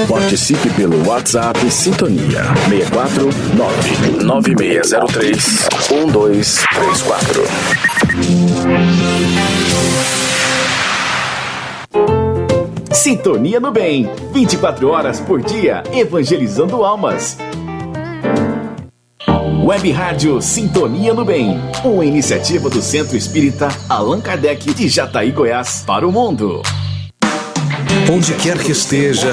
Participe pelo WhatsApp Sintonia 64 99603 1234. Sintonia no Bem, 24 horas por dia, evangelizando almas. Web Rádio Sintonia no Bem, uma iniciativa do Centro Espírita Allan Kardec de Jataí, Goiás, para o mundo. Onde quer que esteja,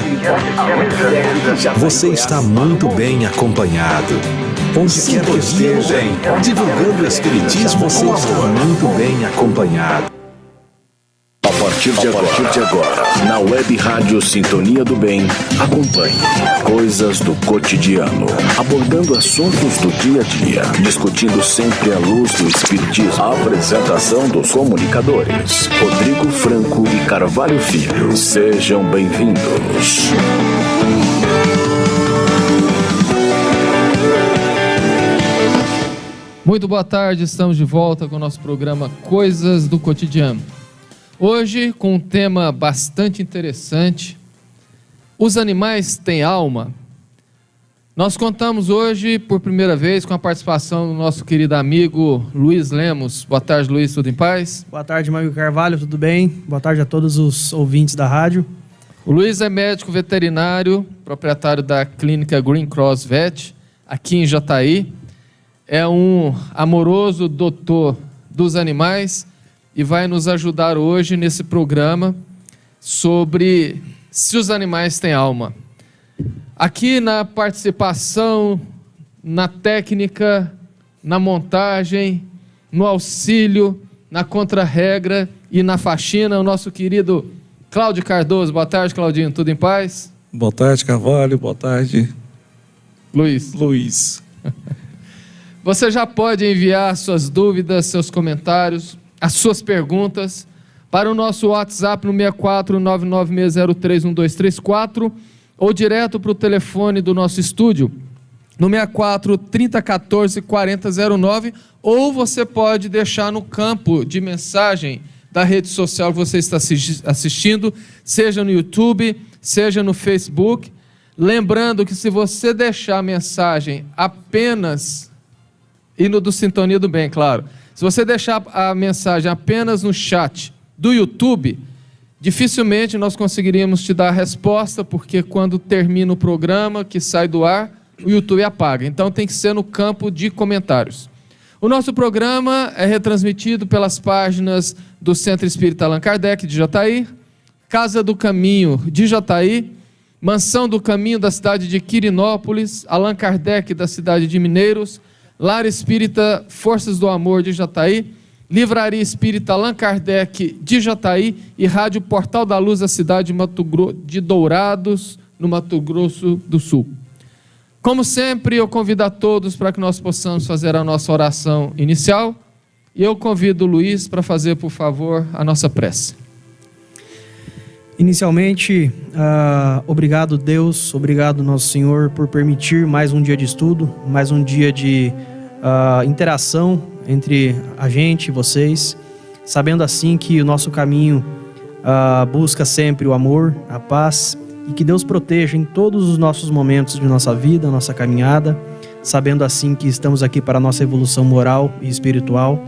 você está muito bem acompanhado. Onde quer que esteja, divulgando o Espiritismo, você está muito bem acompanhado. A partir de agora, na Web Rádio Sintonia do Bem, acompanhe coisas do cotidiano, abordando assuntos do dia a dia, discutindo sempre à luz do Espiritismo. A apresentação dos comunicadores, Rodrigo Franco e Carvalho Filho. Sejam bem-vindos. Muito boa tarde, estamos de volta com o nosso programa Coisas do Cotidiano. Hoje, com um tema bastante interessante, os animais têm alma? Nós contamos hoje, por primeira vez, com a participação do nosso querido amigo Luiz Lemos. Boa tarde, Luiz, tudo em paz? Boa tarde, Mário Carvalho, tudo bem? Boa tarde a todos os ouvintes da rádio. O Luiz é médico veterinário, proprietário da clínica Green Cross Vet, aqui em Jataí. É um amoroso doutor dos animais e vai nos ajudar hoje nesse programa sobre se os animais têm alma. Aqui na participação, na técnica, na montagem, no auxílio, na contra-regra e na faxina, o nosso querido Cláudio Cardoso. Boa tarde, Claudinho, tudo em paz? Boa tarde, Carvalho, boa tarde, Luiz. Você já pode enviar suas dúvidas, seus comentários, as suas perguntas para o nosso WhatsApp no 64 996031234 ou direto para o telefone do nosso estúdio no 64 3014 4009, ou você pode deixar no campo de mensagem da rede social que você está assistindo, seja no YouTube, seja no Facebook. Lembrando que se você deixar a mensagem apenas, e no do Sintonia do Bem, claro, se você deixar a mensagem apenas no chat do YouTube, dificilmente nós conseguiríamos te dar a resposta, porque quando termina o programa que sai do ar, o YouTube apaga. Então tem que ser no campo de comentários. O nosso programa é retransmitido pelas páginas do Centro Espírita Allan Kardec de Jataí, Casa do Caminho de Jataí, Mansão do Caminho da cidade de Quirinópolis, Allan Kardec da cidade de Mineiros, Lar Espírita Forças do Amor de Jataí, Livraria Espírita Allan Kardec de Jataí e Rádio Portal da Luz da cidade de Dourados, no Mato Grosso do Sul. Como sempre, eu convido a todos para que nós possamos fazer a nossa oração inicial, e eu convido o Luiz para fazer, por favor, a nossa prece. Inicialmente, obrigado Deus, obrigado Nosso Senhor por permitir mais um dia de estudo, mais um dia de interação entre a gente e vocês, sabendo assim que o nosso caminho busca sempre o amor, a paz, e que Deus proteja em todos os nossos momentos de nossa vida, nossa caminhada, sabendo assim que estamos aqui para a nossa evolução moral e espiritual,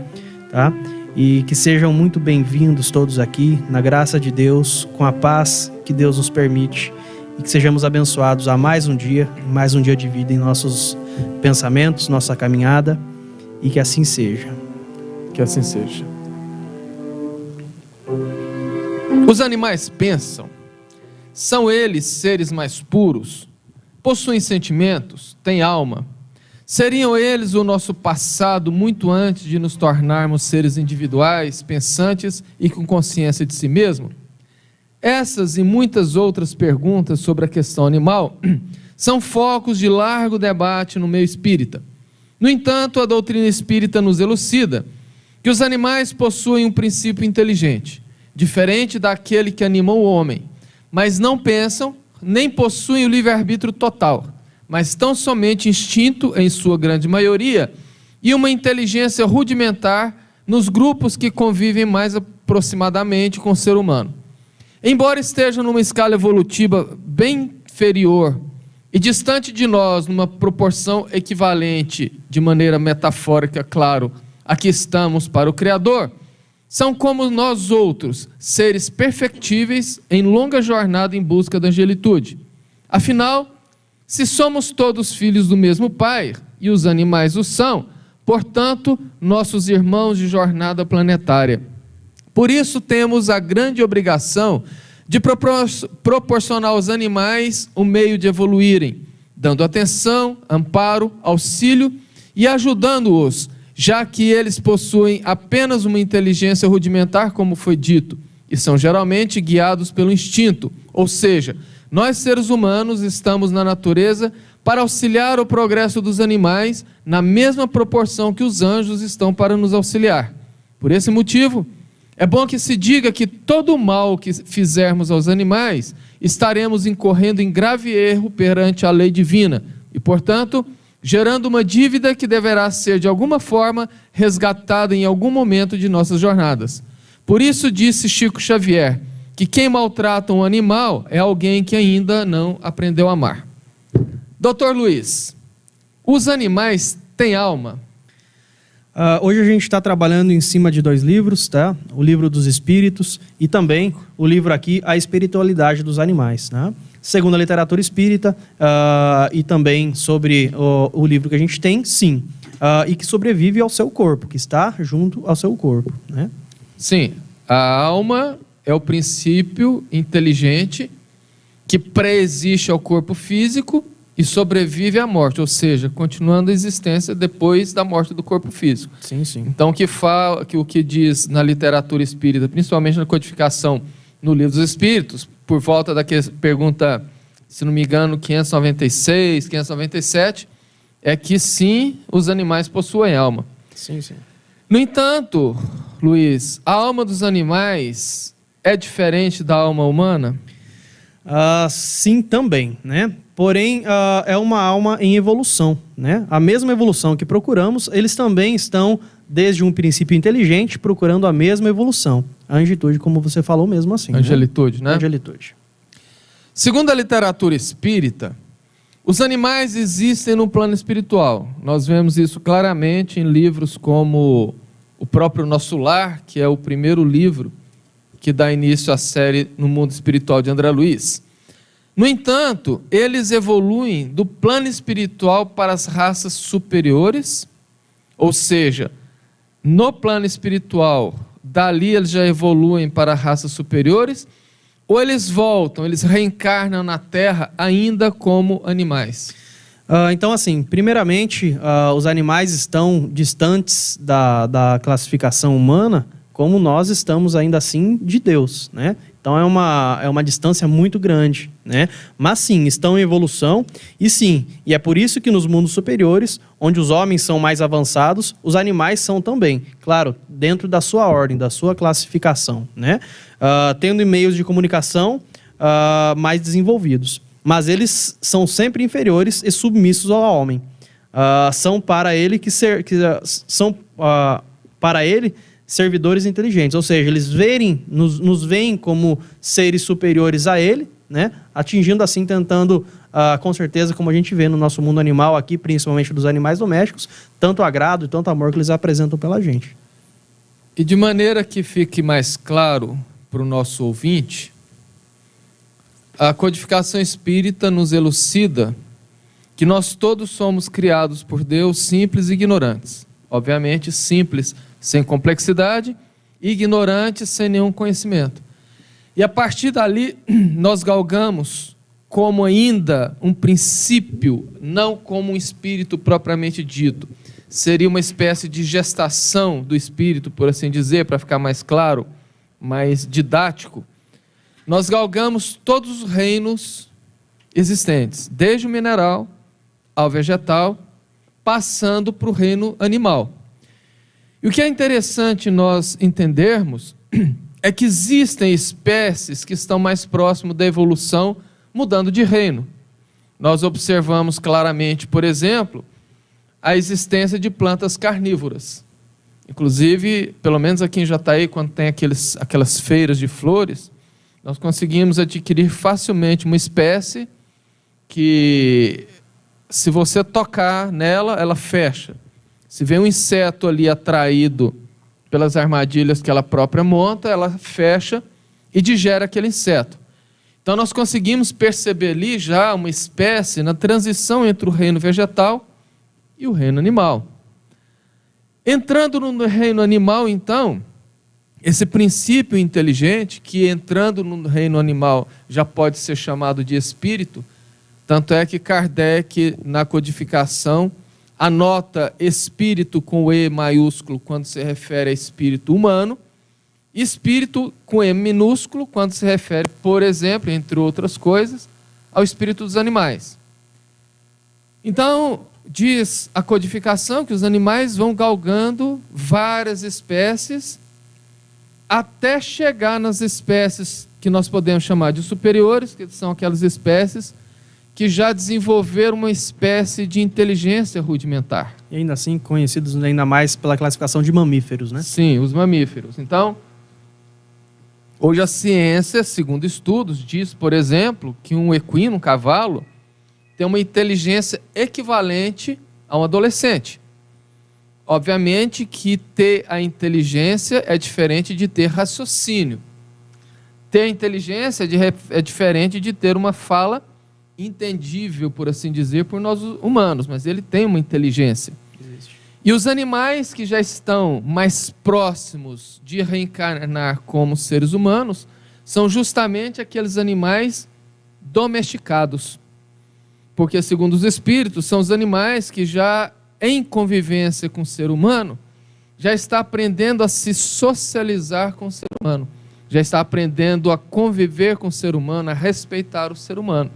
tá? E que sejam muito bem-vindos todos aqui, na graça de Deus, com a paz que Deus nos permite, e que sejamos abençoados a mais um dia de vida em nossos pensamentos, nossa caminhada, e que assim seja. Que assim seja. Os animais pensam. São eles seres mais puros? Possuem sentimentos? Têm alma? Seriam eles o nosso passado muito antes de nos tornarmos seres individuais, pensantes e com consciência de si mesmo? Essas e muitas outras perguntas sobre a questão animal são focos de largo debate no meio espírita. No entanto, a doutrina espírita nos elucida que os animais possuem um princípio inteligente, diferente daquele que anima o homem, mas não pensam, nem possuem o livre-arbítrio total, mas tão somente instinto, em sua grande maioria, e uma inteligência rudimentar nos grupos que convivem mais aproximadamente com o ser humano. Embora estejam numa escala evolutiva bem inferior e distante de nós numa proporção equivalente, de maneira metafórica, claro, a que estamos para o Criador, são como nós outros, seres perfectíveis em longa jornada em busca da angelitude. Afinal, se somos todos filhos do mesmo Pai, e os animais o são, portanto, nossos irmãos de jornada planetária. Por isso temos a grande obrigação de proporcionar aos animais o meio de evoluírem, dando atenção, amparo, auxílio e ajudando-os, já que eles possuem apenas uma inteligência rudimentar, como foi dito, e são geralmente guiados pelo instinto. Ou seja, nós seres humanos estamos na natureza para auxiliar o progresso dos animais na mesma proporção que os anjos estão para nos auxiliar. Por esse motivo, é bom que se diga que todo o mal que fizermos aos animais, estaremos incorrendo em grave erro perante a lei divina e, portanto, gerando uma dívida que deverá ser de alguma forma resgatada em algum momento de nossas jornadas. Por isso disse Chico Xavier que quem maltrata um animal é alguém que ainda não aprendeu a amar. Dr. Luiz, os animais têm alma? Hoje a gente está trabalhando em cima de 2 livros, tá? O livro dos espíritos e também o livro aqui, A Espiritualidade dos Animais, né? Segundo a literatura espírita, e também sobre o livro que a gente tem, sim, e que sobrevive ao seu corpo, que está junto ao seu corpo, né? Sim, a alma é o princípio inteligente que pré-existe ao corpo físico e sobrevive à morte, ou seja, continuando a existência depois da morte do corpo físico. Sim, sim. Então, o que diz na literatura espírita, principalmente na codificação no Livro dos Espíritos, por volta da pergunta, se não me engano, 596, 597, é que sim, os animais possuem alma. Sim, sim. No entanto, Luiz, a alma dos animais é diferente da alma humana? Sim, também, né? Porém, é uma alma em evolução, né? A mesma evolução que procuramos, eles também estão, desde um princípio inteligente, procurando a mesma evolução. A angelitude, como você falou mesmo assim. Angelitude, né? Angelitude. Segundo a literatura espírita, os animais existem no plano espiritual. Nós vemos isso claramente em livros como o próprio Nosso Lar, que é o primeiro livro que dá início à série No Mundo Espiritual de André Luiz. No entanto, eles evoluem do plano espiritual para as raças superiores, ou seja, no plano espiritual, dali eles já evoluem para raças superiores, ou eles voltam, eles reencarnam na Terra ainda como animais? Então, assim, primeiramente, os animais estão distantes da classificação humana, como nós estamos ainda assim de Deus, né? Então é uma distância muito grande, né? Mas sim, estão em evolução e é por isso que nos mundos superiores, onde os homens são mais avançados, os animais são também, claro, dentro da sua ordem, da sua classificação, né? Tendo meios de comunicação mais desenvolvidos. Mas eles são sempre inferiores e submissos ao homem. São para ele servidores inteligentes, ou seja, eles nos veem como seres superiores a ele, né? Atingindo assim, tentando, com certeza, como a gente vê no nosso mundo animal aqui, principalmente dos animais domésticos, tanto agrado e tanto amor que eles apresentam pela gente. E de maneira que fique mais claro para o nosso ouvinte, a codificação espírita nos elucida que nós todos somos criados por Deus simples e ignorantes. Obviamente, simples sem complexidade, e ignorantes sem nenhum conhecimento. E a partir dali, nós galgamos como ainda um princípio, não como um espírito propriamente dito. Seria uma espécie de gestação do espírito, por assim dizer, para ficar mais claro, mais didático. Nós galgamos todos os reinos existentes, desde o mineral ao vegetal, passando para o reino animal. E o que é interessante nós entendermos é que existem espécies que estão mais próximo da evolução, mudando de reino. Nós observamos claramente, por exemplo, a existência de plantas carnívoras. Inclusive, pelo menos aqui em Jataí, quando tem aquelas feiras de flores, nós conseguimos adquirir facilmente uma espécie que se você tocar nela, ela fecha. Se vem um inseto ali atraído pelas armadilhas que ela própria monta, ela fecha e digere aquele inseto. Então nós conseguimos perceber ali já uma espécie na transição entre o reino vegetal e o reino animal. Entrando no reino animal, então, esse princípio inteligente, que entrando no reino animal já pode ser chamado de espírito, tanto é que Kardec, na codificação, anota espírito com E maiúsculo quando se refere a espírito humano, espírito com E minúsculo quando se refere, por exemplo, entre outras coisas, ao espírito dos animais. Então, diz a codificação que os animais vão galgando várias espécies até chegar nas espécies que nós podemos chamar de superiores, que são aquelas espécies que já desenvolveram uma espécie de inteligência rudimentar. E ainda assim conhecidos ainda mais pela classificação de mamíferos, né? Sim, os mamíferos. Então, hoje a ciência, segundo estudos, diz, por exemplo, que um equino, um cavalo, tem uma inteligência equivalente a um adolescente. Obviamente que ter a inteligência é diferente de ter raciocínio. Ter inteligência é diferente de ter uma fala entendível, por assim dizer, por nós humanos, mas ele tem uma inteligência. Existe. E os animais que já estão mais próximos de reencarnar como seres humanos são justamente aqueles animais domesticados. Porque, segundo os espíritos, são os animais que já, em convivência com o ser humano, já está aprendendo a se socializar com o ser humano. Já está aprendendo a conviver com o ser humano, a respeitar o ser humano.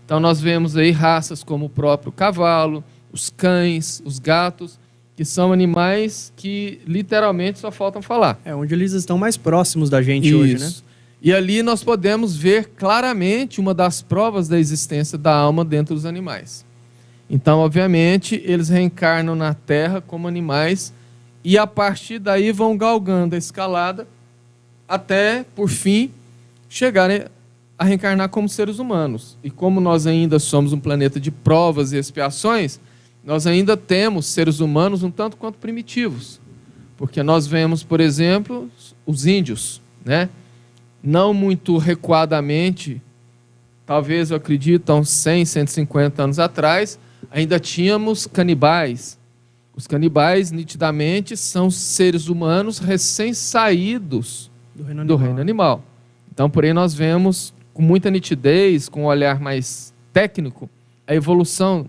Então nós vemos aí raças como o próprio cavalo, os cães, os gatos, que são animais que literalmente só faltam falar. É onde eles estão mais próximos da gente hoje, né? E ali nós podemos ver claramente uma das provas da existência da alma dentro dos animais. Então, obviamente, eles reencarnam na Terra como animais e a partir daí vão galgando a escalada até, por fim, chegarem a reencarnar como seres humanos. E como nós ainda somos um planeta de provas e expiações, nós ainda temos seres humanos um tanto quanto primitivos. Porque nós vemos, por exemplo, os índios, né? Não muito recuadamente, talvez eu acredito, há uns 100, 150 anos atrás, ainda tínhamos canibais. Os canibais, nitidamente, são seres humanos recém-saídos do reino animal. Então, por aí nós vemos, com muita nitidez, com um olhar mais técnico, a evolução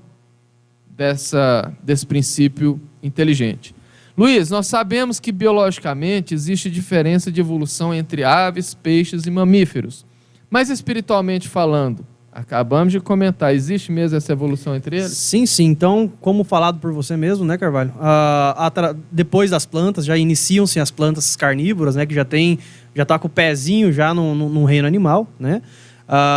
desse princípio inteligente. Luiz, nós sabemos que biologicamente existe diferença de evolução entre aves, peixes e mamíferos. Mas espiritualmente falando, acabamos de comentar, existe mesmo essa evolução entre eles? Sim, sim. Então, como falado por você mesmo, né, Carvalho? Depois das plantas, já iniciam-se as plantas carnívoras, né, que já está com o pezinho já no reino animal, né?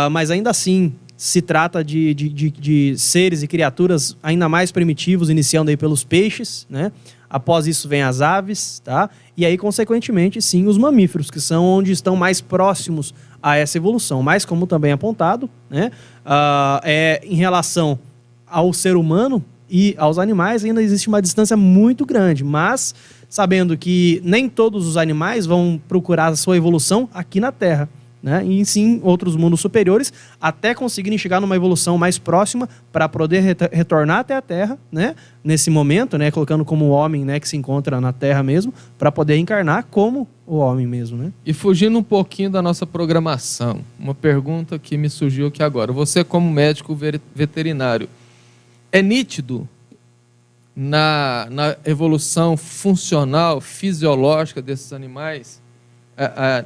Mas ainda assim, se trata de seres e criaturas ainda mais primitivos, iniciando aí pelos peixes, né? Após isso vem as aves, tá? E aí, consequentemente, sim, os mamíferos, que são onde estão mais próximos a essa evolução. Mas, como também apontado, né? Em relação ao ser humano e aos animais, ainda existe uma distância muito grande. Mas, sabendo que nem todos os animais vão procurar a sua evolução aqui na Terra, né? E sim outros mundos superiores, até conseguirem chegar numa evolução mais próxima para poder retornar até a Terra, né? Nesse momento, né? Colocando como o homem, né? Que se encontra na Terra mesmo, para poder encarnar como o homem mesmo, né? E fugindo um pouquinho da nossa programação, uma pergunta que me surgiu aqui agora. Você, como médico veterinário, é nítido na evolução funcional, fisiológica desses animais?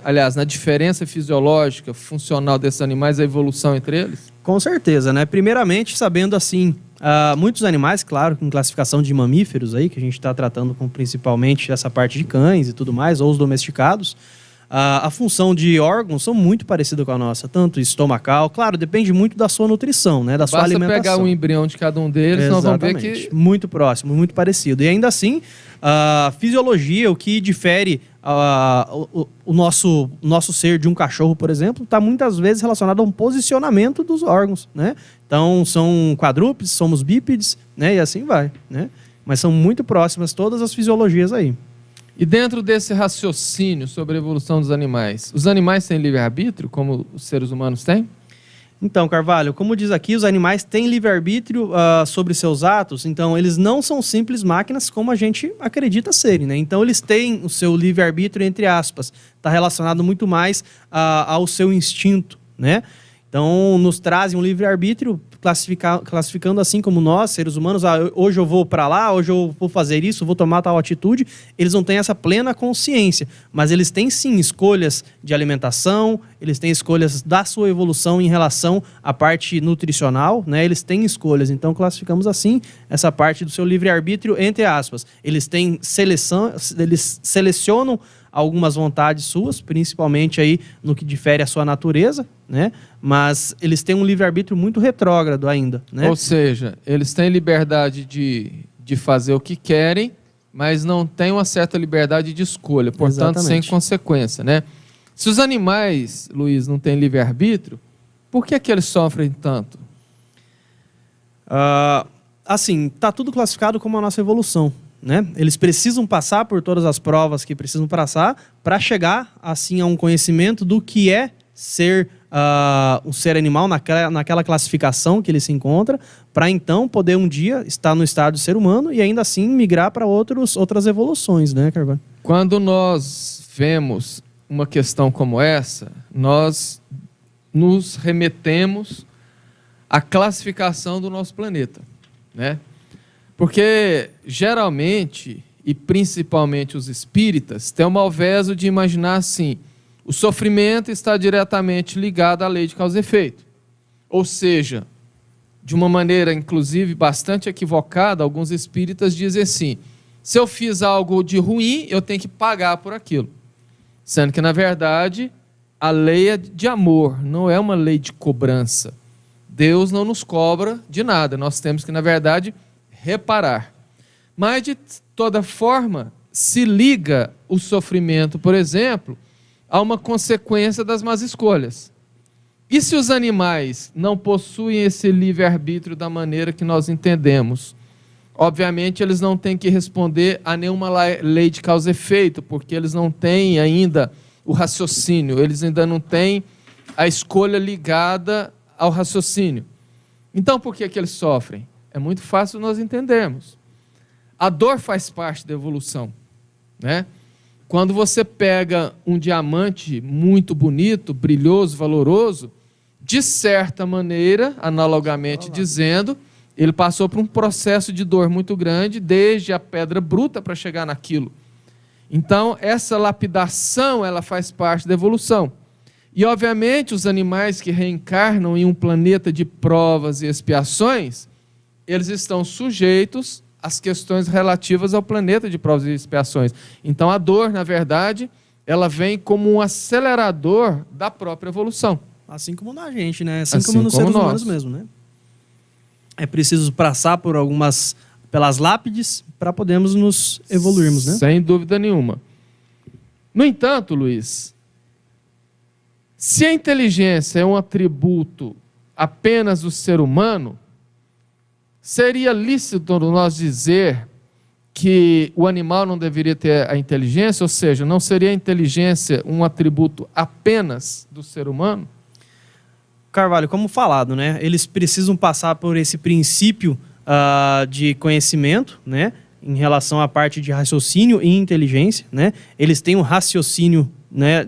Aliás, na diferença fisiológica, funcional desses animais, a evolução entre eles? Com certeza, né? Primeiramente, sabendo assim, muitos animais, claro, com classificação de mamíferos aí, que a gente está tratando com principalmente essa parte de cães e tudo mais, ou os domesticados, a função de órgãos são muito parecida com a nossa, tanto estomacal, claro, depende muito da sua nutrição, né? Da sua alimentação. Basta pegar um embrião de cada um deles, nós vamos ver que... Muito próximo, muito parecido. E ainda assim, a fisiologia, o que difere o nosso ser de um cachorro, por exemplo, está muitas vezes relacionado a um posicionamento dos órgãos, né? Então, são quadrúpedes, somos bípedes, né? E assim vai, né? Mas são muito próximas todas as fisiologias aí. E dentro desse raciocínio sobre a evolução dos animais, os animais têm livre-arbítrio, como os seres humanos têm? Então, Carvalho, como diz aqui, os animais têm livre-arbítrio sobre seus atos, então eles não são simples máquinas como a gente acredita serem, né? Então eles têm o seu livre-arbítrio, entre aspas, está relacionado muito mais ao seu instinto, né? Então nos trazem um livre-arbítrio classificando assim como nós, seres humanos, hoje eu vou para lá, hoje eu vou fazer isso, vou tomar tal atitude. Eles não têm essa plena consciência, mas eles têm sim escolhas de alimentação, eles têm escolhas da sua evolução em relação à parte nutricional, né? Eles têm escolhas, então classificamos assim essa parte do seu livre-arbítrio, entre aspas. Eles têm seleção, eles selecionam algumas vontades suas, principalmente aí no que difere a sua natureza, né? Mas eles têm um livre-arbítrio muito retrógrado ainda, né? Ou seja, eles têm liberdade de fazer o que querem, mas não têm uma certa liberdade de escolha, portanto, sem consequência, né? Se os animais, Luiz, não têm livre-arbítrio, por que eles sofrem tanto? Assim, tá tudo classificado como a nossa evolução, né? Eles precisam passar por todas as provas que precisam passar para chegar assim a um conhecimento do que é ser um ser animal naquela classificação que ele se encontra, para então poder um dia estar no estado de ser humano e ainda assim migrar para outras evoluções, né, Carvalho? Quando nós vemos uma questão como essa, nós nos remetemos à classificação do nosso planeta, né? Porque, geralmente, e principalmente os espíritas, têm o malveso de imaginar assim: o sofrimento está diretamente ligado à lei de causa e efeito. Ou seja, de uma maneira, inclusive, bastante equivocada, alguns espíritas dizem assim: se eu fiz algo de ruim, eu tenho que pagar por aquilo. Sendo que, na verdade, a lei é de amor, não é uma lei de cobrança. Deus não nos cobra de nada, nós temos que, na verdade, reparar. Mas, de toda forma, se liga o sofrimento, por exemplo, a uma consequência das más escolhas. E se os animais não possuem esse livre-arbítrio da maneira que nós entendemos? Obviamente, eles não têm que responder a nenhuma lei de causa e efeito, porque eles não têm ainda o raciocínio, eles ainda não têm a escolha ligada ao raciocínio. Então, por que eles sofrem? É muito fácil nós entendermos. A dor faz parte da evolução, né? Quando você pega um diamante muito bonito, brilhoso, valoroso, de certa maneira, analogamente dizendo, ele passou por um processo de dor muito grande, desde a pedra bruta para chegar naquilo. Então, essa lapidação, ela faz parte da evolução. E, obviamente, os animais que reencarnam em um planeta de provas e expiações, eles estão sujeitos às questões relativas ao planeta de provas e expiações. Então, a dor, na verdade, ela vem como um acelerador da própria evolução. Assim como na gente, né? Assim como nos seres humanos mesmo, né? É preciso passar pelas lápides para podermos nos evoluirmos, né? Sem dúvida nenhuma. No entanto, Luiz, se a inteligência é um atributo apenas do ser humano, seria lícito nós dizer que o animal não deveria ter a inteligência? Ou seja, não seria a inteligência um atributo apenas do ser humano? Carvalho, como falado, né? Eles precisam passar por esse princípio de conhecimento, né? Em relação à parte de raciocínio e inteligência, né? Eles têm um raciocínio, né?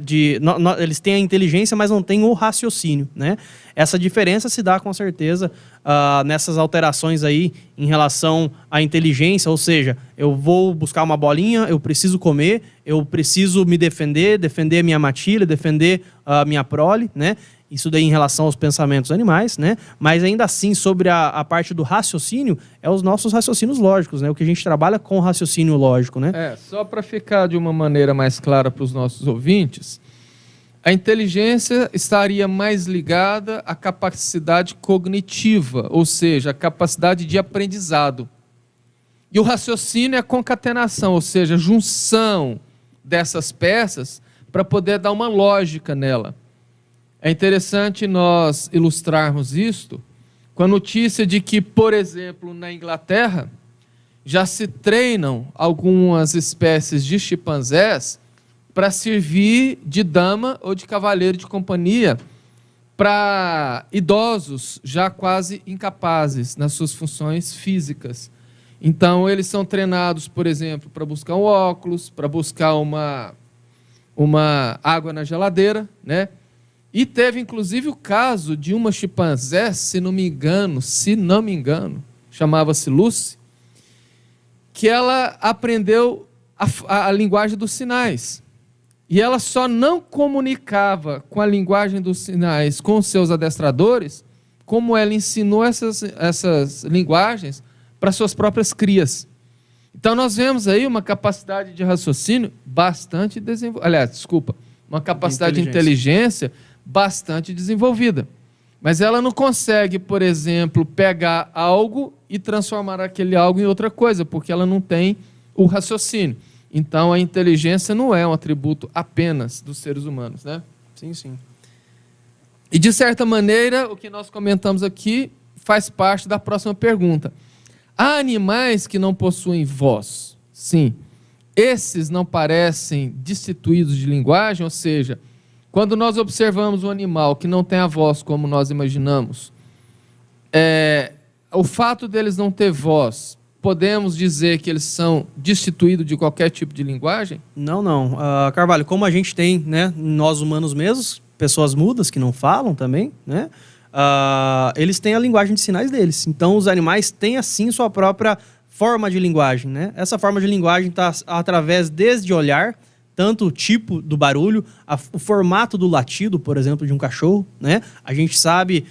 Eles têm a inteligência, mas não têm o raciocínio, né? Essa diferença se dá com certeza nessas alterações aí em relação à inteligência, ou seja, eu vou buscar uma bolinha, eu preciso comer, eu preciso me defender a minha matilha, defender a minha prole, né? Isso daí em relação aos pensamentos animais, né? Mas ainda assim, sobre a parte do raciocínio, é os nossos raciocínios lógicos, né? O que a gente trabalha com raciocínio lógico, né? Só para ficar de uma maneira mais clara para os nossos ouvintes, a inteligência estaria mais ligada à capacidade cognitiva, ou seja, a capacidade de aprendizado. E o raciocínio é a concatenação, ou seja, a junção dessas peças para poder dar uma lógica nela. É interessante nós ilustrarmos isto com a notícia de que, por exemplo, na Inglaterra, já se treinam algumas espécies de chimpanzés para servir de dama ou de cavaleiro de companhia para idosos já quase incapazes nas suas funções físicas. Então, eles são treinados, por exemplo, para buscar um óculos, para buscar uma água na geladeira, né? E teve, inclusive, o caso de uma chimpanzé, se não me engano, chamava-se Lucy, que ela aprendeu a linguagem dos sinais. E ela só não comunicava com a linguagem dos sinais com os seus adestradores, como ela ensinou essas linguagens para suas próprias crias. Então, nós vemos aí uma capacidade de raciocínio bastante desenvolvida. Uma capacidade de inteligência bastante desenvolvida. Mas ela não consegue, por exemplo, pegar algo e transformar aquele algo em outra coisa, porque ela não tem o raciocínio. Então, a inteligência não é um atributo apenas dos seres humanos, né? Sim, sim. E, de certa maneira, o que nós comentamos aqui faz parte da próxima pergunta. Há animais que não possuem voz? Sim. Esses não parecem destituídos de linguagem? Ou seja, quando nós observamos um animal que não tem a voz como nós imaginamos, o fato deles não ter voz, podemos dizer que eles são destituídos de qualquer tipo de linguagem? Não. Carvalho, como a gente tem, né, nós humanos mesmos, pessoas mudas que não falam também, né? Eles têm a linguagem de sinais deles. Então, os animais têm, assim, sua própria forma de linguagem, né? Essa forma de linguagem está através desde olhar, tanto o tipo do barulho, o formato do latido, por exemplo, de um cachorro, né? A gente sabe,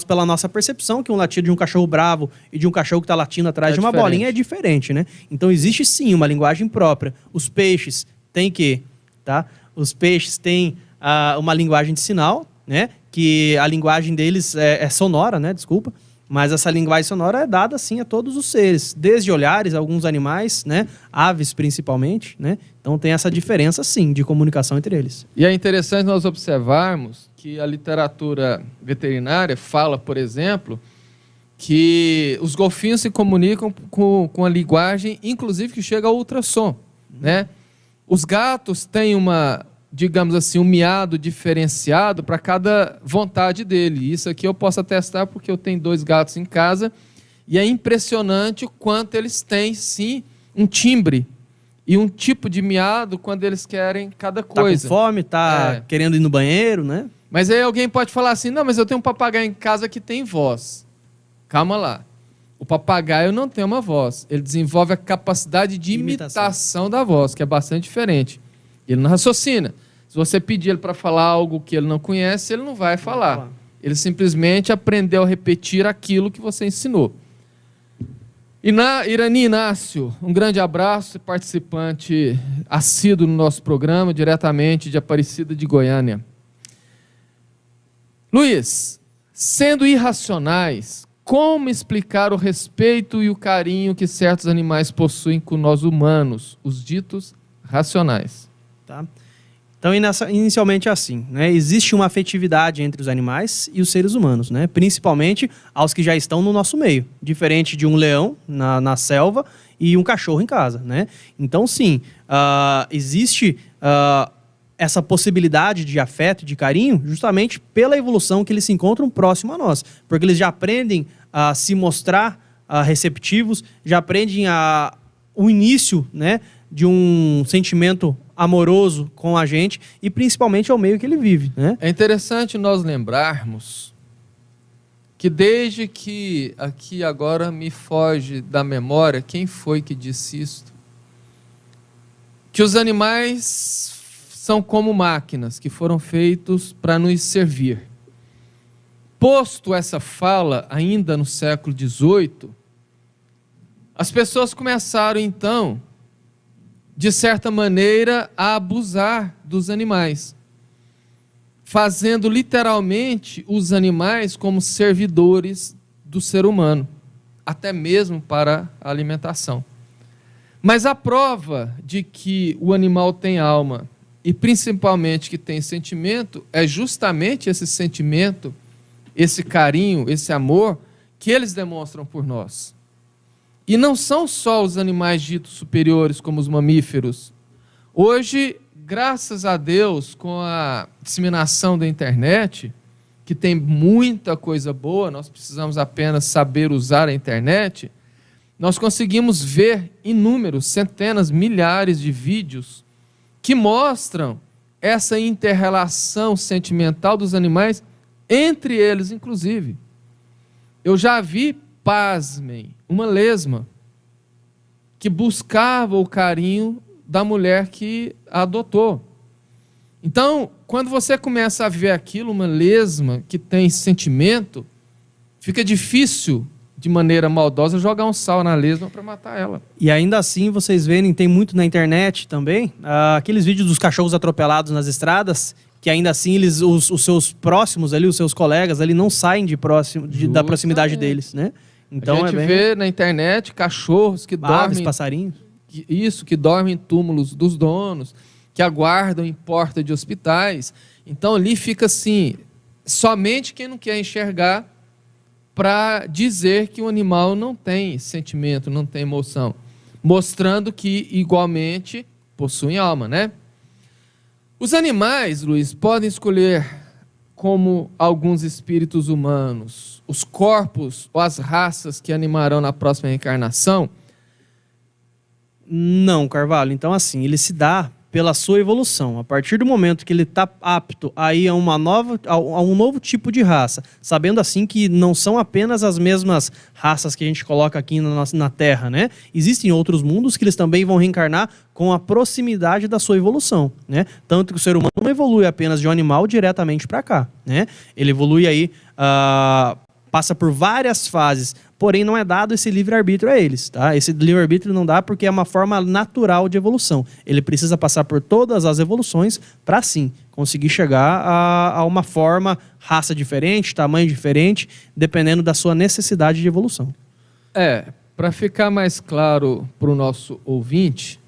pela nossa percepção, que um latido de um cachorro bravo e de um cachorro que está latindo atrás de uma bolinha é diferente, né? Então, existe sim uma linguagem própria. Os peixes têm Os peixes têm uma linguagem de sinal, né? Que a linguagem deles é sonora, né? Desculpa. Mas essa linguagem sonora é dada, sim, a todos os seres. Desde olhares, alguns animais, né? Aves, principalmente, né? Então, tem essa diferença, sim, de comunicação entre eles. E é interessante nós observarmos que a literatura veterinária fala, por exemplo, que os golfinhos se comunicam com a linguagem, inclusive, que chega ao ultrassom, né? Os gatos têm digamos assim, um miado diferenciado para cada vontade dele. Isso aqui eu posso atestar porque eu tenho 2 gatos em casa e é impressionante o quanto eles têm, sim, um timbre e um tipo de miado quando eles querem cada coisa. Tá com fome, querendo ir no banheiro, né? Mas aí alguém pode falar assim, não, mas eu tenho um papagaio em casa que tem voz. Calma lá. O papagaio não tem uma voz. Ele desenvolve a capacidade de imitação da voz, que é bastante diferente. Ele não raciocina. Se você pedir ele para falar algo que ele não conhece, ele não vai falar. Ele simplesmente aprendeu a repetir aquilo que você ensinou. Irani Inácio, um grande abraço, participante assíduo no nosso programa, diretamente de Aparecida de Goiânia. Luiz, sendo irracionais, como explicar o respeito e o carinho que certos animais possuem com nós humanos, os ditos racionais? Tá. Então, inicialmente é assim, né? Existe uma afetividade entre os animais e os seres humanos, né? Principalmente aos que já estão no nosso meio, diferente de um leão na selva e um cachorro em casa, né? Então, sim, existe essa possibilidade de afeto, de carinho, justamente pela evolução que eles se encontram próximo a nós, porque eles já aprendem a se mostrar receptivos, já aprendem o início, né, de um sentimento amoroso com a gente e principalmente ao meio que ele vive, né? É interessante nós lembrarmos que desde que aqui agora me foge da memória quem foi que disse isto, que os animais são como máquinas que foram feitos para nos servir. Posto essa fala ainda no século XVIII, as pessoas começaram então, de certa maneira, a abusar dos animais, fazendo literalmente os animais como servidores do ser humano, até mesmo para a alimentação. Mas a prova de que o animal tem alma e principalmente que tem sentimento é justamente esse sentimento, esse carinho, esse amor que eles demonstram por nós. E não são só os animais ditos superiores como os mamíferos. Hoje, graças a Deus, com a disseminação da internet, que tem muita coisa boa, nós precisamos apenas saber usar a internet, nós conseguimos ver inúmeros, centenas, milhares de vídeos que mostram essa inter-relação sentimental dos animais, entre eles, inclusive. Eu já vi, pasmem, uma lesma que buscava o carinho da mulher que a adotou. Então, quando você começa a ver aquilo, uma lesma que tem sentimento, fica difícil, de maneira maldosa, jogar um sal na lesma para matar ela. E ainda assim, vocês verem, tem muito na internet também, aqueles vídeos dos cachorros atropelados nas estradas, que ainda assim os seus próximos ali, os seus colegas ali, não saem da proximidade deles, né? Então, a gente vê na internet cachorros que dormem... passarinhos. Que dormem em túmulos dos donos, que aguardam em porta de hospitais. Então ali fica assim, somente quem não quer enxergar para dizer que o animal não tem sentimento, não tem emoção, mostrando que igualmente possuem alma, né? Os animais, Luiz, podem escolher como alguns espíritos humanos, os corpos ou as raças que animarão na próxima reencarnação? Não, Carvalho. Então, assim, ele se dá pela sua evolução. A partir do momento que ele está apto a ir a um novo tipo de raça, sabendo assim que não são apenas as mesmas raças que a gente coloca aqui na Terra, né? Existem outros mundos que eles também vão reencarnar com a proximidade da sua evolução, né? Tanto que o ser humano não evolui apenas de um animal diretamente para cá, né? Ele evolui aí, passa por várias fases, porém não é dado esse livre-arbítrio a eles, tá? Esse livre-arbítrio não dá porque é uma forma natural de evolução. Ele precisa passar por todas as evoluções para, sim, conseguir chegar a uma forma, raça diferente, tamanho diferente, dependendo da sua necessidade de evolução. Para ficar mais claro para o nosso ouvinte,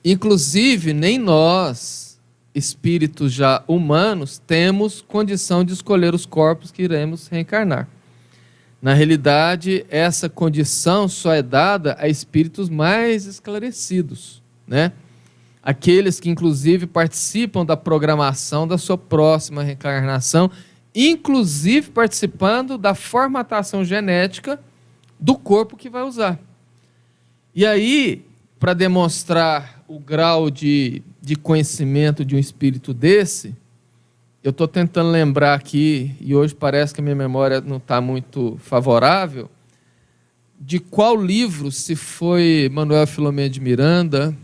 inclusive nem nós, espíritos já humanos, temos condição de escolher os corpos que iremos reencarnar. Na realidade, essa condição só é dada a espíritos mais esclarecidos, né? Aqueles que, inclusive, participam da programação da sua próxima reencarnação, inclusive participando da formatação genética do corpo que vai usar. E aí, para demonstrar o grau de conhecimento de um espírito desse, eu estou tentando lembrar aqui, e hoje parece que a minha memória não está muito favorável, de qual livro, se foi Manuel Filomeno de Miranda,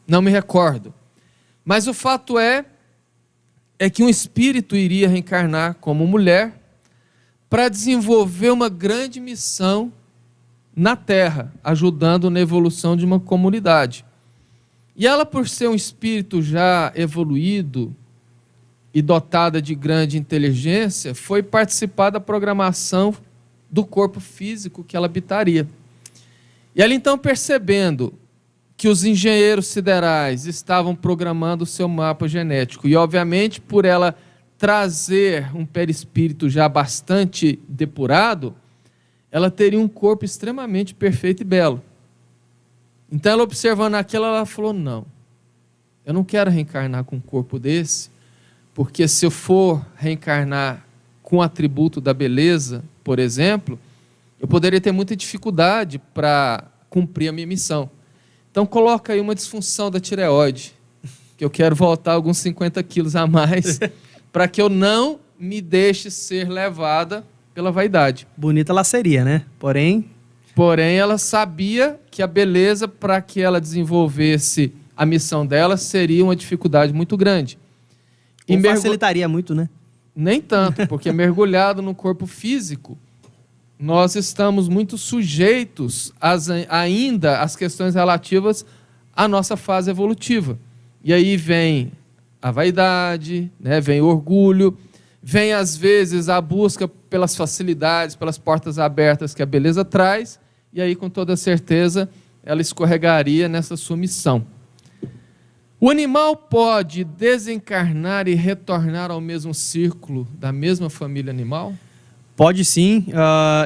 não me recordo. Mas o fato é que um espírito iria reencarnar como mulher para desenvolver uma grande missão na Terra, ajudando na evolução de uma comunidade. E ela, por ser um espírito já evoluído e dotada de grande inteligência, foi participar da programação do corpo físico que ela habitaria. E ela, então, percebendo que os engenheiros siderais estavam programando o seu mapa genético, e, obviamente, por ela trazer um perispírito já bastante depurado, ela teria um corpo extremamente perfeito e belo. Então, ela observando aquilo, ela falou, não, eu não quero reencarnar com um corpo desse, porque se eu for reencarnar com o atributo da beleza, por exemplo, eu poderia ter muita dificuldade para cumprir a minha missão. Então coloca aí uma disfunção da tireoide, que eu quero voltar alguns 50 quilos a mais, para que eu não me deixe ser levada pela vaidade. Bonita ela seria, né? Porém, ela sabia que a beleza, para que ela desenvolvesse a missão dela, seria uma dificuldade muito grande. E facilitaria muito, né? Nem tanto, porque mergulhado no corpo físico, nós estamos muito sujeitos ainda às questões relativas à nossa fase evolutiva. E aí vem a vaidade, né? Vem o orgulho, vem às vezes a busca pelas facilidades, pelas portas abertas que a beleza traz, e aí com toda certeza ela escorregaria nessa sua missão. O animal pode desencarnar e retornar ao mesmo círculo da mesma família animal? Pode sim,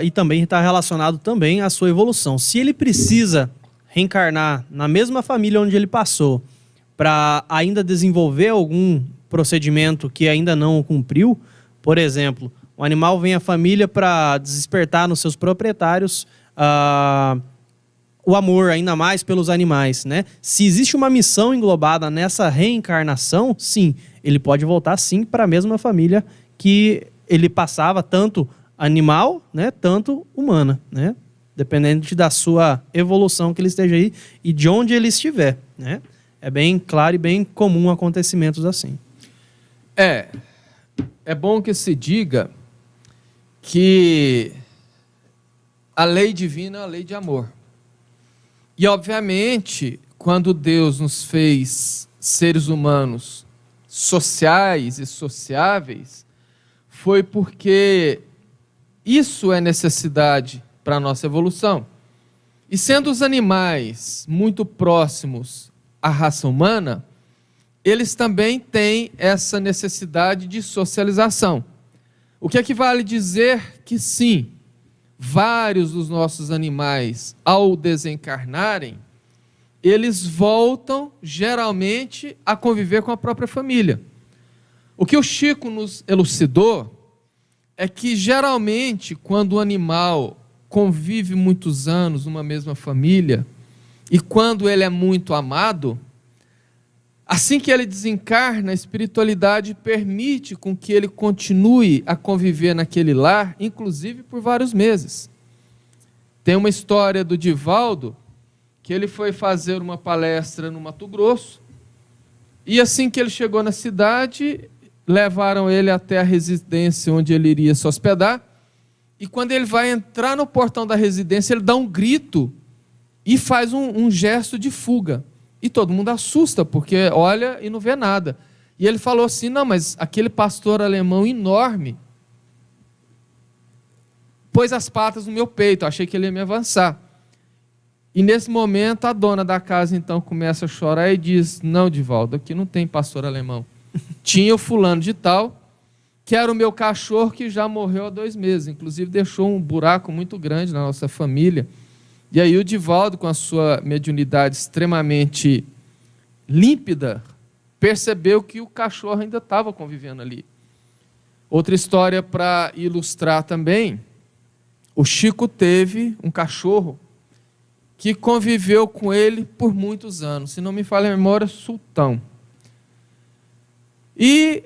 e também está relacionado também à sua evolução. Se ele precisa reencarnar na mesma família onde ele passou para ainda desenvolver algum procedimento que ainda não cumpriu, por exemplo, o animal vem à família para despertar nos seus proprietários o amor ainda mais pelos animais, né? Se existe uma missão englobada nessa reencarnação, sim, ele pode voltar sim para a mesma família que ele passava, tanto animal, né, tanto humana, né? Dependendo da sua evolução que ele esteja aí e de onde ele estiver, né? É bem claro e bem comum acontecimentos assim. É bom que se diga que a lei divina é a lei de amor. E, obviamente, quando Deus nos fez seres humanos sociais e sociáveis, foi porque isso é necessidade para a nossa evolução. E sendo os animais muito próximos à raça humana, eles também têm essa necessidade de socialização. O que equivale dizer que sim, vários dos nossos animais, ao desencarnarem, eles voltam geralmente a conviver com a própria família. O que o Chico nos elucidou é que geralmente quando o animal convive muitos anos numa mesma família e quando ele é muito amado, assim que ele desencarna, a espiritualidade permite com que ele continue a conviver naquele lar, inclusive por vários meses. Tem uma história do Divaldo, que ele foi fazer uma palestra no Mato Grosso, e assim que ele chegou na cidade, levaram ele até a residência onde ele iria se hospedar, e quando ele vai entrar no portão da residência, ele dá um grito e faz um gesto de fuga. E todo mundo assusta, porque olha e não vê nada. E ele falou assim, não, mas aquele pastor alemão enorme pôs as patas no meu peito, achei que ele ia me avançar. E nesse momento a dona da casa então começa a chorar e diz, não, Divaldo, aqui não tem pastor alemão. Tinha o fulano de tal, que era o meu cachorro que já morreu há 2 meses, inclusive deixou um buraco muito grande na nossa família. E aí o Divaldo, com a sua mediunidade extremamente límpida, percebeu que o cachorro ainda estava convivendo ali. Outra história para ilustrar também, o Chico teve um cachorro que conviveu com ele por muitos anos, se não me falha a memória, Sultão. E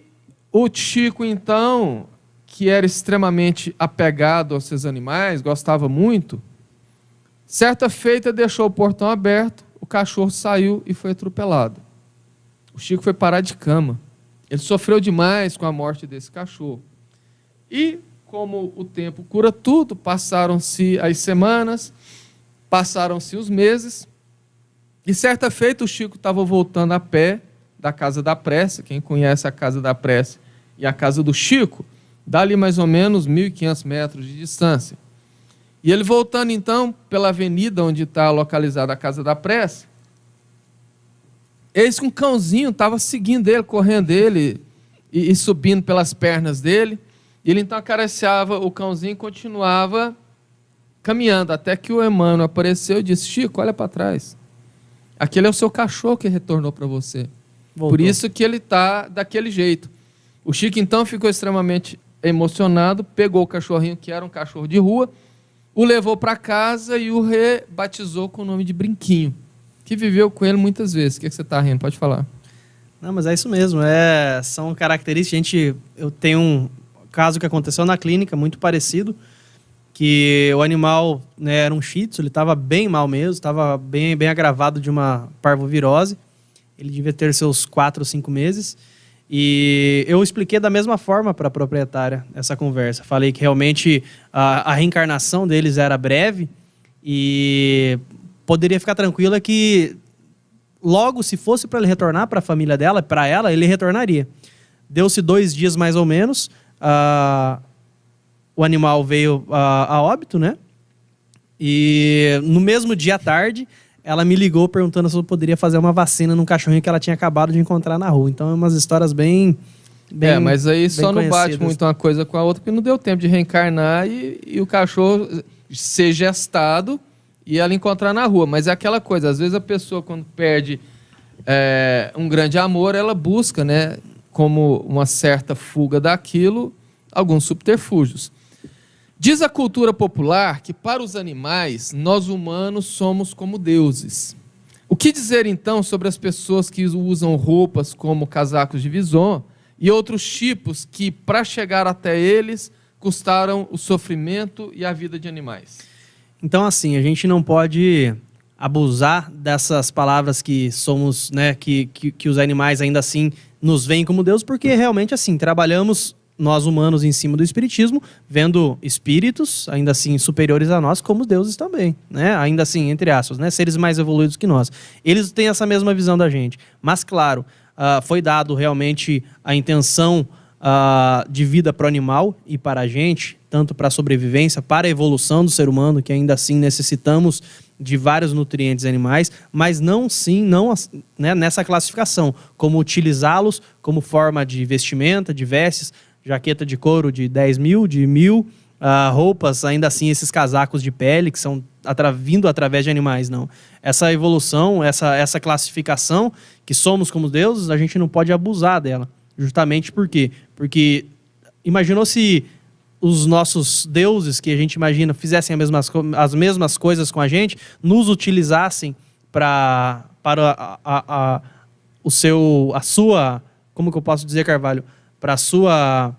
o Chico, então, que era extremamente apegado aos seus animais, gostava muito, certa feita deixou o portão aberto, o cachorro saiu e foi atropelado. O Chico foi parar de cama. Ele sofreu demais com a morte desse cachorro. E, como o tempo cura tudo, passaram-se as semanas, passaram-se os meses, e certa feita o Chico estava voltando a pé da Casa da Prece. Quem conhece a Casa da Prece e a casa do Chico, dá ali mais ou menos 1.500 metros de distância. E ele voltando, então, pela avenida onde está localizada a Casa da Prece, eis que um cãozinho estava seguindo ele, correndo ele e subindo pelas pernas dele. E ele, então, acariciava o cãozinho e continuava caminhando, até que o Emmanuel apareceu e disse, Chico, olha para trás. Aquele é o seu cachorro que retornou para você. Voltou. Por isso que ele está daquele jeito. O Chico, então, ficou extremamente emocionado, pegou o cachorrinho, que era um cachorro de rua, o levou para casa e o rebatizou com o nome de Brinquinho, que viveu com ele muitas vezes. O que você está rindo? Pode falar. Não, mas é isso mesmo. São características. Eu tenho um caso que aconteceu na clínica, muito parecido, que o animal, né, era um shih tzu, ele estava bem mal mesmo, estava bem agravado de uma parvovirose. Ele devia ter seus 4 ou 5 meses. E eu expliquei da mesma forma para a proprietária essa conversa. Falei que realmente a reencarnação deles era breve e poderia ficar tranquila que logo, se fosse para ele retornar para a família dela, para ela, ele retornaria. Deu-se 2 dias mais ou menos, o animal veio a óbito, né? E no mesmo dia à tarde, ela me ligou perguntando se eu poderia fazer uma vacina num cachorrinho que ela tinha acabado de encontrar na rua. Então é umas histórias bem mas aí só não bate conhecidas. muito uma coisa com a outra, porque não deu tempo de reencarnar e o cachorro ser gestado e ela encontrar na rua. Mas é aquela coisa, às vezes a pessoa quando perde um grande amor, ela busca, né, como uma certa fuga daquilo, alguns subterfúgios. Diz a cultura popular que para os animais, nós humanos somos como deuses. O que dizer então sobre as pessoas que usam roupas como casacos de vison e outros tipos que, para chegar até eles, custaram o sofrimento e a vida de animais? Então, assim, a gente não pode abusar dessas palavras que somos, né, que os animais ainda assim nos veem como Deus, porque realmente, assim, trabalhamos nós humanos em cima do espiritismo, vendo espíritos, ainda assim, superiores a nós, como deuses também, né? Ainda assim, entre aspas, né? Seres mais evoluídos que nós. Eles têm essa mesma visão da gente. Mas, claro, foi dado realmente a intenção de vida para o animal e para a gente, tanto para a sobrevivência, para a evolução do ser humano, que ainda assim necessitamos de vários nutrientes animais, mas não né, nessa classificação, como utilizá-los como forma de vestimenta, de vestes, jaqueta de couro de 10 mil, de 1.000, roupas, ainda assim esses casacos de pele que são vindo através de animais, não. Essa evolução, essa classificação que somos como deuses, a gente não pode abusar dela. Justamente por quê? Porque imaginou se os nossos deuses, que a gente imagina, fizessem as mesmas coisas com a gente, nos utilizassem para a sua, como que eu posso dizer, Carvalho? Para seu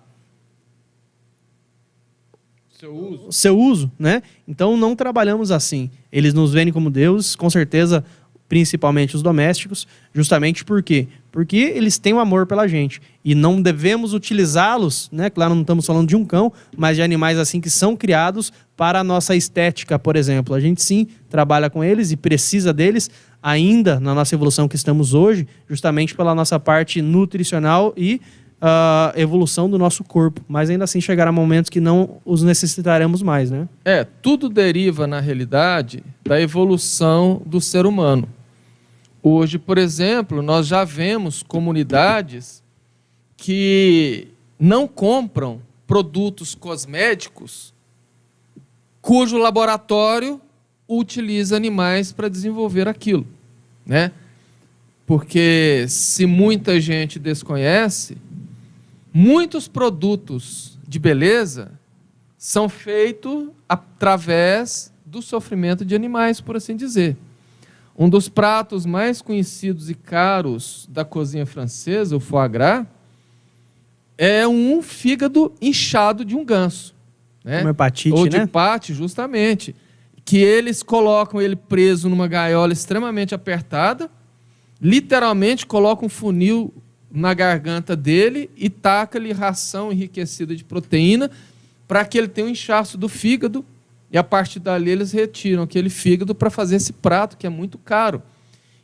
uso, né? Então não trabalhamos assim. Eles nos veem como deuses, com certeza, principalmente os domésticos, justamente por quê? Porque eles têm um amor pela gente e não devemos utilizá-los, né? Claro, não estamos falando de um cão, mas de animais assim que são criados para a nossa estética, por exemplo. A gente sim trabalha com eles e precisa deles ainda na nossa evolução que estamos hoje, justamente pela nossa parte nutricional e evolução do nosso corpo, mas ainda assim chegará momentos que não os necessitaremos mais, né? Tudo deriva, na realidade, da evolução do ser humano. Hoje, por exemplo, nós já vemos comunidades que não compram produtos cosméticos cujo laboratório utiliza animais para desenvolver aquilo, né? Porque se muita gente desconhece, muitos produtos de beleza são feitos através do sofrimento de animais, por assim dizer. Um dos pratos mais conhecidos e caros da cozinha francesa, o foie gras, é um fígado inchado de um ganso, né? Uma hepatite, ou de né? pate, justamente. Que eles colocam ele preso numa gaiola extremamente apertada, literalmente colocam um funil na garganta dele e taca-lhe ração enriquecida de proteína para que ele tenha um inchaço do fígado e a partir dali eles retiram aquele fígado para fazer esse prato que é muito caro.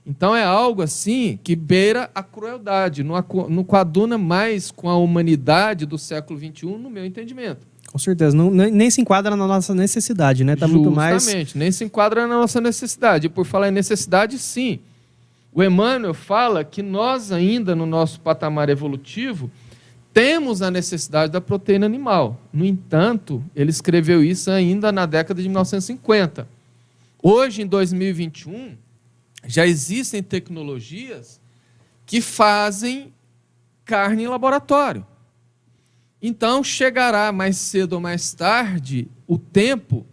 Então é algo assim que beira a crueldade, não coaduna mais com a humanidade do século XXI, no meu entendimento. Com certeza, nem se enquadra na nossa necessidade, né? Tá muito mais... Justamente, nem se enquadra na nossa necessidade. E por falar em necessidade, sim. O Emmanuel fala que nós ainda, no nosso patamar evolutivo, temos a necessidade da proteína animal. No entanto, ele escreveu isso ainda na década de 1950. Hoje, em 2021, já existem tecnologias que fazem carne em laboratório. Então, chegará mais cedo ou mais tarde o tempo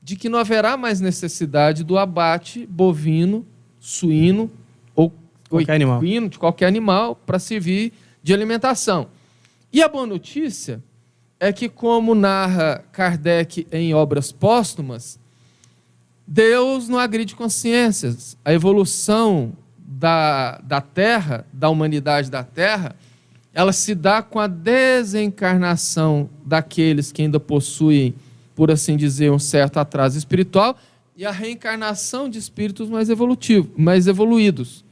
de que não haverá mais necessidade do abate bovino, suíno, ou equino, de qualquer animal, para servir de alimentação. E a boa notícia é que, como narra Kardec em Obras Póstumas, Deus não agride consciências. A evolução da Terra, da humanidade da Terra, ela se dá com a desencarnação daqueles que ainda possuem, por assim dizer, um certo atraso espiritual e a reencarnação de espíritos mais evoluídos.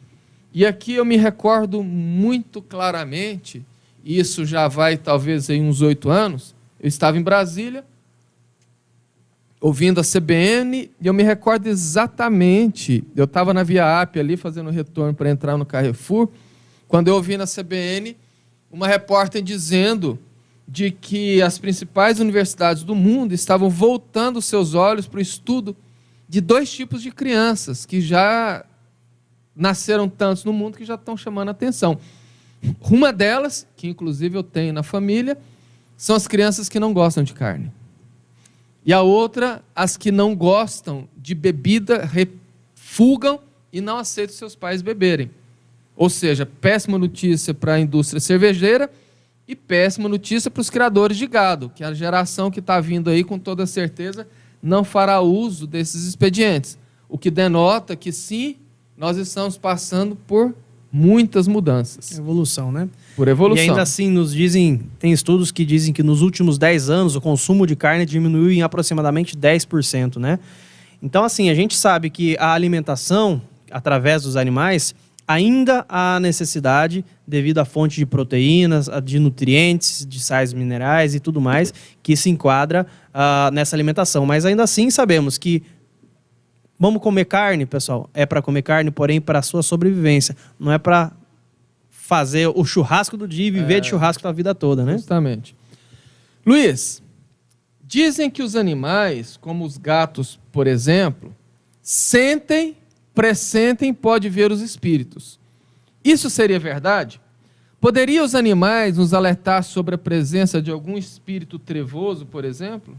E aqui eu me recordo muito claramente, isso já vai talvez em uns 8 anos, eu estava em Brasília, ouvindo a CBN, e eu me recordo exatamente, eu estava na Via Ápia ali, fazendo retorno para entrar no Carrefour, quando eu ouvi na CBN uma repórter dizendo de que as principais universidades do mundo estavam voltando seus olhos para o estudo de 2 tipos de crianças, que já nasceram tantos no mundo que já estão chamando a atenção. Uma delas, que inclusive eu tenho na família, são as crianças que não gostam de carne. E a outra, as que não gostam de bebida, refugam e não aceitam seus pais beberem. Ou seja, péssima notícia para a indústria cervejeira e péssima notícia para os criadores de gado, que a geração que está vindo aí, com toda certeza, não fará uso desses expedientes. O que denota que, sim, nós estamos passando por muitas mudanças. Evolução, né? Por evolução. E ainda assim, tem estudos que dizem que nos últimos 10 anos o consumo de carne diminuiu em aproximadamente 10%, né? Então, assim, a gente sabe que a alimentação, através dos animais, ainda há necessidade, devido à fonte de proteínas, de nutrientes, de sais minerais e tudo mais, que se enquadra nessa alimentação. Mas ainda assim sabemos que vamos comer carne, pessoal, é para comer carne, porém para a sua sobrevivência. Não é para fazer o churrasco do dia e viver de churrasco a vida toda, né? Justamente. Luiz, dizem que os animais, como os gatos, por exemplo, sentem, pressentem, pode ver os espíritos. Isso seria verdade? Poderia os animais nos alertar sobre a presença de algum espírito trevoso, por exemplo?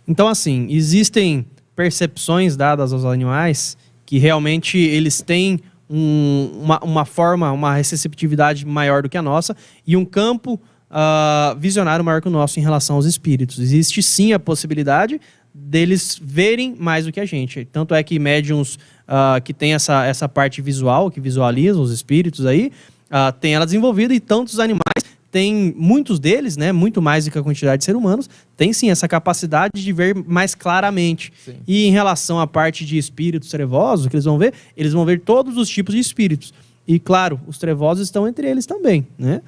Então, assim, existem percepções dadas aos animais que realmente eles têm uma receptividade maior do que a nossa e um campo visionário maior que o nosso em relação aos espíritos. Existe sim a possibilidade deles verem mais do que a gente. Tanto é que médiums que tem essa parte visual, que visualizam os espíritos aí, tem ela desenvolvida, e tantos animais, tem muitos deles, né, muito mais do que a quantidade de seres humanos, tem sim essa capacidade de ver mais claramente. Sim. E em relação à parte de espíritos trevosos, que eles vão ver todos os tipos de espíritos. E claro, os trevosos estão entre eles também, né?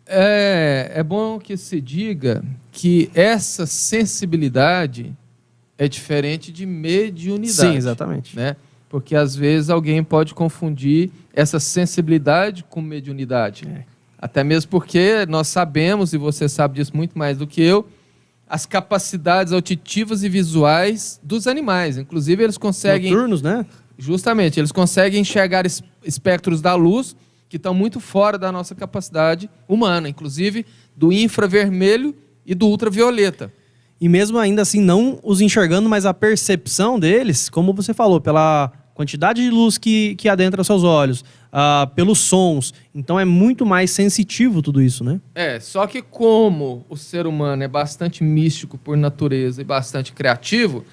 É bom que se diga que essa sensibilidade é diferente de mediunidade. Sim, exatamente. Né? Porque às vezes alguém pode confundir essa sensibilidade com mediunidade. Até mesmo porque nós sabemos, e você sabe disso muito mais do que eu, as capacidades auditivas e visuais dos animais. Inclusive, eles conseguem... Noturnos, né? Justamente, eles conseguem enxergar espectros da luz que estão muito fora da nossa capacidade humana, inclusive do infravermelho e do ultravioleta. E mesmo ainda assim, não os enxergando, mas a percepção deles, como você falou, pela quantidade de luz que adentra seus olhos, pelos sons. Então é muito mais sensitivo tudo isso, né? Só que como o ser humano é bastante místico por natureza e bastante criativo,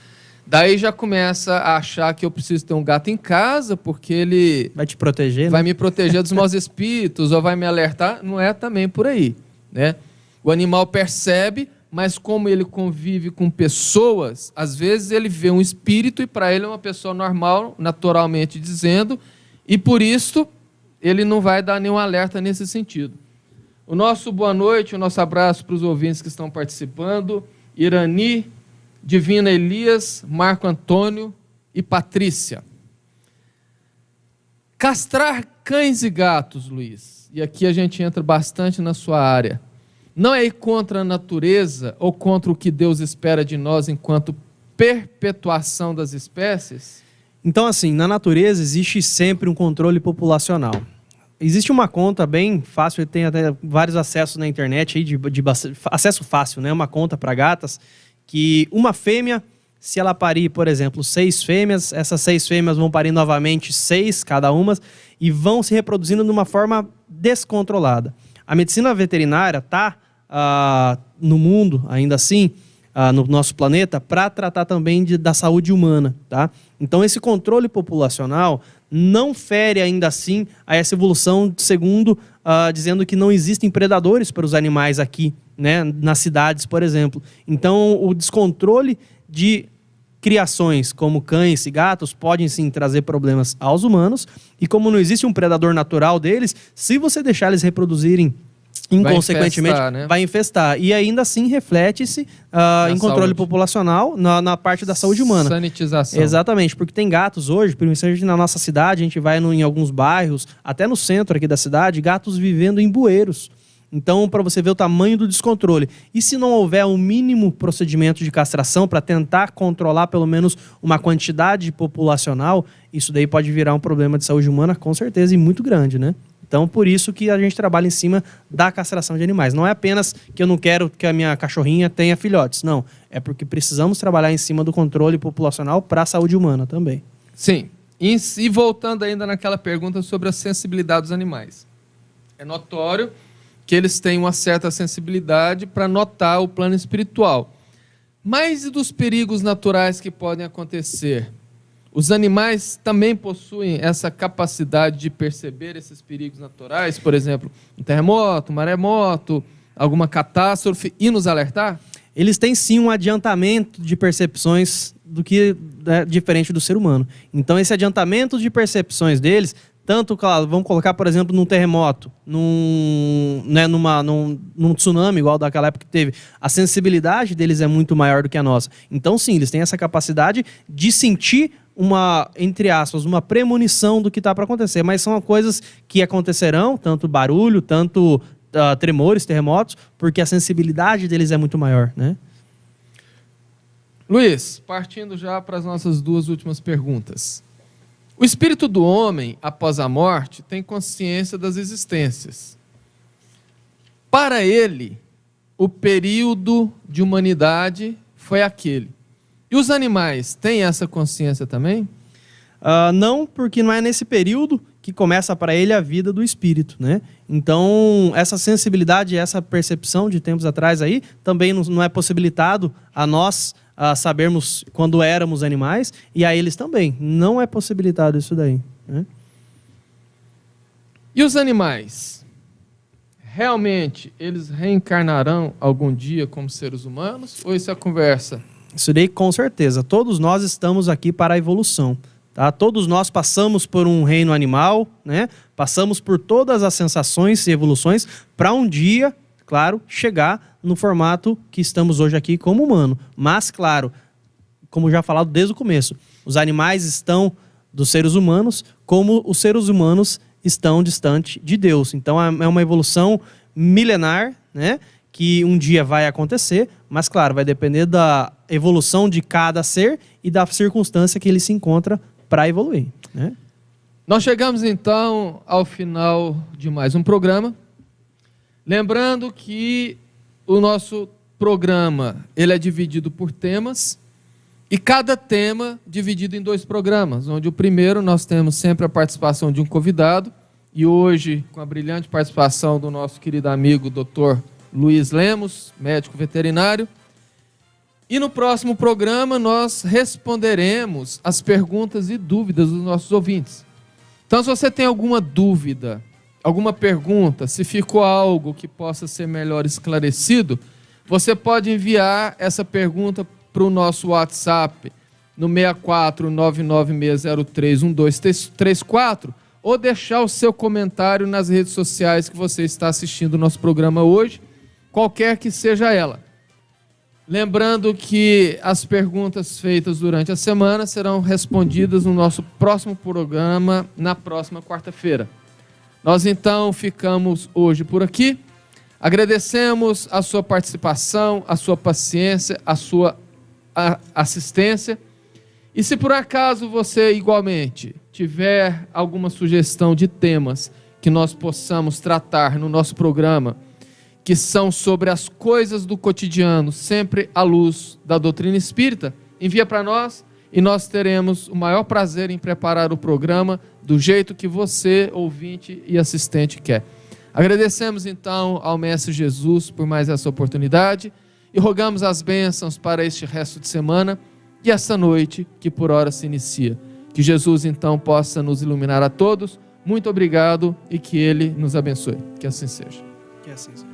daí já começa a achar que eu preciso ter um gato em casa, porque ele... vai te proteger, vai né? me proteger dos maus espíritos, ou vai me alertar. Não é também por aí, né? O animal percebe, mas como ele convive com pessoas, às vezes ele vê um espírito e para ele é uma pessoa normal, naturalmente dizendo, e por isso ele não vai dar nenhum alerta nesse sentido. O nosso boa noite, o nosso abraço para os ouvintes que estão participando: Irani, Divina Elias, Marco Antônio e Patrícia. Castrar cães e gatos, Luiz, e aqui a gente entra bastante na sua área, não é ir contra a natureza ou contra o que Deus espera de nós enquanto perpetuação das espécies? Então, assim, na natureza existe sempre um controle populacional. Existe uma conta bem fácil, tem até vários acessos na internet, aí acesso fácil, né? Uma conta para gatas, que uma fêmea, se ela parir, por exemplo, 6 fêmeas, essas 6 fêmeas vão parir novamente 6 cada uma e vão se reproduzindo de uma forma descontrolada. A medicina veterinária está no mundo, ainda assim, no nosso planeta, para tratar também da saúde humana, tá? Então esse controle populacional não fere ainda assim a essa evolução, segundo dizendo que não existem predadores para os animais aqui, né, nas cidades, por exemplo. Então o descontrole de criações como cães e gatos podem sim trazer problemas aos humanos, e como não existe um predador natural deles, se você deixar eles reproduzirem inconsequentemente infestar, né? vai infestar. E ainda assim reflete-se em controle saúde. populacional na parte da saúde humana. Sanitização. Exatamente, porque tem gatos hoje, principalmente na nossa cidade, a gente vai em alguns bairros, até no centro aqui da cidade, gatos vivendo em bueiros. Então, para você ver o tamanho do descontrole. E se não houver um mínimo procedimento de castração para tentar controlar pelo menos uma quantidade populacional, isso daí pode virar um problema de saúde humana, com certeza, e muito grande, né? Então, por isso que a gente trabalha em cima da castração de animais. Não é apenas que eu não quero que a minha cachorrinha tenha filhotes. Não. É porque precisamos trabalhar em cima do controle populacional para a saúde humana também. Sim. E voltando ainda naquela pergunta sobre a sensibilidade dos animais. É notório que eles têm uma certa sensibilidade para notar o plano espiritual. Mas e dos perigos naturais que podem acontecer? Os animais também possuem essa capacidade de perceber esses perigos naturais, por exemplo, um terremoto, um maremoto, alguma catástrofe, e nos alertar? Eles têm sim um adiantamento de percepções do que é diferente do ser humano. Então esse adiantamento de percepções deles, tanto, claro, vamos colocar, por exemplo, num terremoto, num tsunami, igual daquela época que teve, a sensibilidade deles é muito maior do que a nossa. Então sim, eles têm essa capacidade de sentir uma, entre aspas, uma premonição do que está para acontecer, mas são coisas que acontecerão, tanto barulho, tanto tremores, terremotos, porque a sensibilidade deles é muito maior, né? Luiz, partindo já para as nossas duas últimas perguntas. O espírito do homem, após a morte, tem consciência das existências. Para ele, o período de humanidade foi aquele. E os animais têm essa consciência também? Não, porque não é nesse período que começa para ele a vida do espírito, né? Então, essa sensibilidade, essa percepção de tempos atrás aí, também não é possibilitado a nós sabermos quando éramos animais, e a eles também. Não é possibilitado isso daí, né? E os animais? Realmente, eles reencarnarão algum dia como seres humanos? Ou isso é conversa? Isso daí, com certeza. Todos nós estamos aqui para a evolução. Tá? Todos nós passamos por um reino animal, né? Passamos por todas as sensações e evoluções para um dia, claro, chegar no formato que estamos hoje aqui como humano. Mas, claro, como já falado desde o começo, os animais estão dos seres humanos como os seres humanos estão distante de Deus. Então é uma evolução milenar, né? Que um dia vai acontecer, mas, claro, vai depender da evolução de cada ser e da circunstância que ele se encontra para evoluir, né? Nós chegamos, então, ao final de mais um programa. Lembrando que o nosso programa ele é dividido por temas, e cada tema dividido em 2 programas, onde o primeiro nós temos sempre a participação de um convidado, e hoje, com a brilhante participação do nosso querido amigo Dr. Luiz Lemos, médico veterinário. E no próximo programa nós responderemos as perguntas e dúvidas dos nossos ouvintes. Então, se você tem alguma dúvida, alguma pergunta, se ficou algo que possa ser melhor esclarecido, você pode enviar essa pergunta para o nosso WhatsApp no 64996031234 ou deixar o seu comentário nas redes sociais que você está assistindo o nosso programa hoje, qualquer que seja ela. Lembrando que as perguntas feitas durante a semana serão respondidas no nosso próximo programa, na próxima quarta-feira. Nós, então, ficamos hoje por aqui. Agradecemos a sua participação, a sua paciência, a sua assistência. E se por acaso você, igualmente, tiver alguma sugestão de temas que nós possamos tratar no nosso programa, que são sobre as coisas do cotidiano, sempre à luz da doutrina espírita, envia para nós e nós teremos o maior prazer em preparar o programa do jeito que você, ouvinte e assistente, quer. Agradecemos então ao Mestre Jesus por mais essa oportunidade e rogamos as bênçãos para este resto de semana e essa noite que por hora se inicia. Que Jesus então possa nos iluminar a todos. Muito obrigado e que Ele nos abençoe. Que assim seja. Que assim seja.